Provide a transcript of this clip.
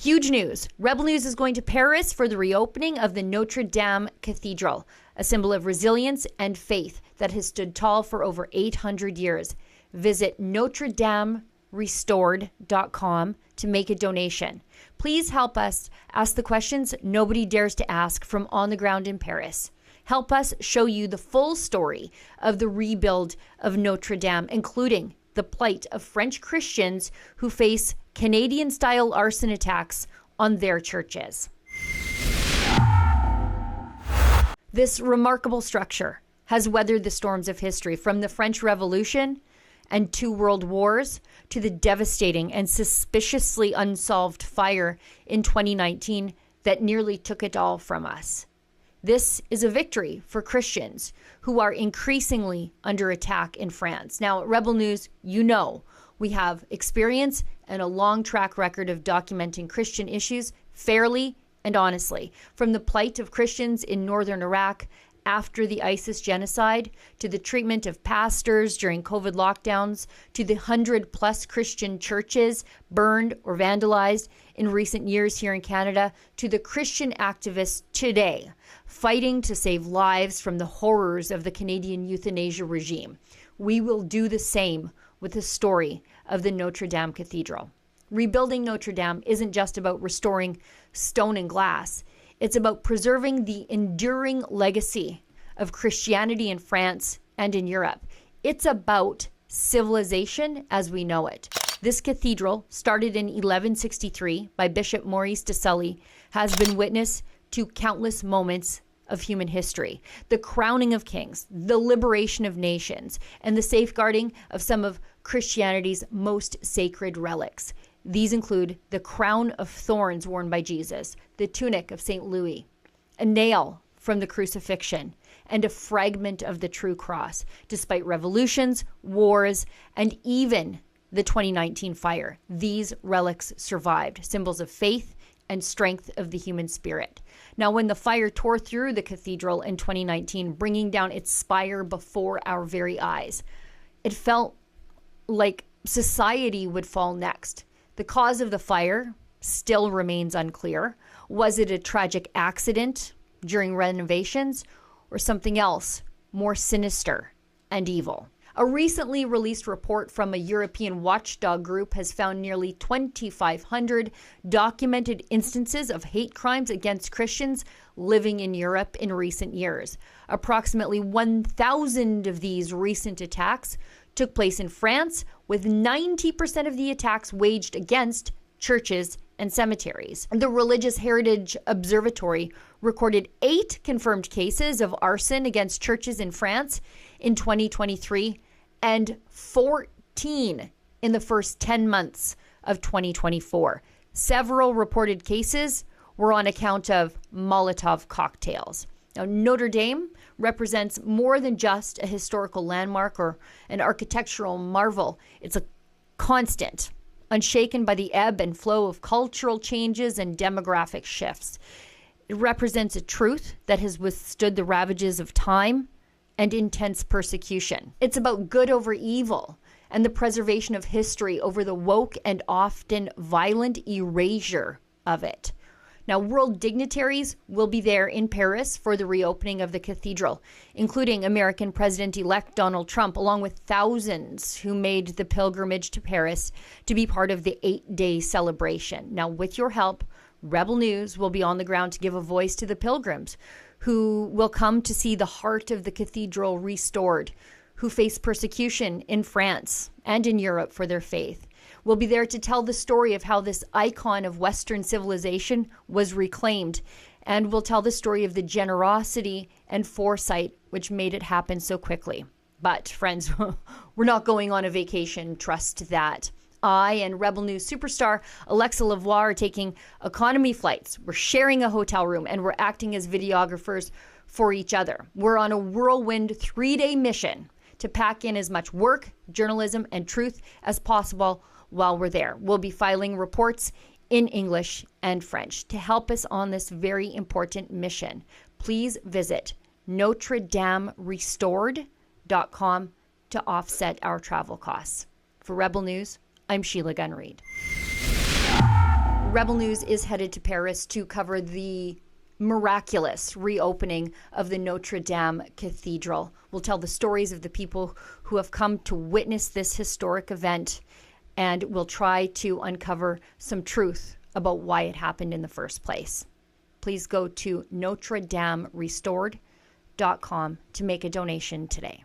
Huge news. Rebel News is going to Paris for the reopening of the Notre Dame Cathedral, a symbol of resilience and faith that has stood tall for over 800 years. Visit NotreDameRestored.com to make a donation. Please help us ask the questions nobody dares to ask from on the ground in Paris. Help us show you the full story of the rebuild of Notre Dame, including the plight of French Christians who face Canadian-style arson attacks on their churches. This remarkable structure has weathered the storms of history, from the French Revolution and 2 world wars to the devastating and suspiciously unsolved fire in 2019 that nearly took it all from us. This is a victory for Christians who are increasingly under attack in France. Now, at Rebel News, you know we have experience and a long track record of documenting Christian issues fairly and honestly. From the plight of Christians in northern Iraq after the ISIS genocide, to the treatment of pastors during COVID lockdowns, to the 100+ Christian churches burned or vandalized in recent years here in Canada, to the Christian activists today fighting to save lives from the horrors of the Canadian euthanasia regime. We will do the same with the story of the Notre Dame Cathedral. Rebuilding Notre Dame isn't just about restoring stone and glass. It's about preserving the enduring legacy of Christianity in France and in Europe. It's about civilization as we know it. This cathedral, started in 1163 by Bishop Maurice de Sully, has been witness to countless moments of human history. The crowning of kings, the liberation of nations, and the safeguarding of some of Christianity's most sacred relics. These include the crown of thorns worn by Jesus, the tunic of St. Louis, a nail from the crucifixion, and a fragment of the true cross. Despite revolutions, wars, and even the 2019 fire, these relics survived, symbols of faith and strength of the human spirit. Now, when the fire tore through the cathedral in 2019, bringing down its spire before our very eyes, it felt like society would fall next. The cause of the fire still remains unclear. Was it a tragic accident during renovations or something else more sinister and evil? A recently released report from a European watchdog group has found nearly 2,500 documented instances of hate crimes against Christians living in Europe in recent years. Approximately 1,000 of these recent attacks took place in France, with 90% of the attacks waged against churches and cemeteries. The Religious Heritage Observatory recorded 8 confirmed cases of arson against churches in France in 2023 and 14 in the first 10 months of 2024. Several reported cases were on account of Molotov cocktails. Now, Notre Dame represents more than just a historical landmark or an architectural marvel. It's a constant, unshaken by the ebb and flow of cultural changes and demographic shifts. It represents a truth that has withstood the ravages of time and intense persecution. It's about good over evil and the preservation of history over the woke and often violent erasure of it. Now, world dignitaries will be there in Paris for the reopening of the cathedral, including American President-elect Donald Trump, along with thousands who made the pilgrimage to Paris to be part of the 8-day celebration. Now, with your help, Rebel News will be on the ground to give a voice to the pilgrims who will come to see the heart of the cathedral restored, who face persecution in France and in Europe for their faith. We'll be there to tell the story of how this icon of Western civilization was reclaimed, and we'll tell the story of the generosity and foresight which made it happen so quickly. But, friends, we're not going on a vacation, trust that. I and Rebel News superstar Alexa Lavoie are taking economy flights. We're sharing a hotel room, and we're acting as videographers for each other. We're on a whirlwind 3-day mission to pack in as much work, journalism, and truth as possible while we're there. We'll be filing reports in English and French to help us on this very important mission. Please visit NotreDameRestored.com to offset our travel costs. For Rebel News, I'm Sheila Gunn Reid. Rebel News is headed to Paris to cover the miraculous reopening of the Notre Dame Cathedral. We'll tell the stories of the people who have come to witness this historic event, and we'll try to uncover some truth about why it happened in the first place. Please go to NotreDameRestored.com to make a donation today.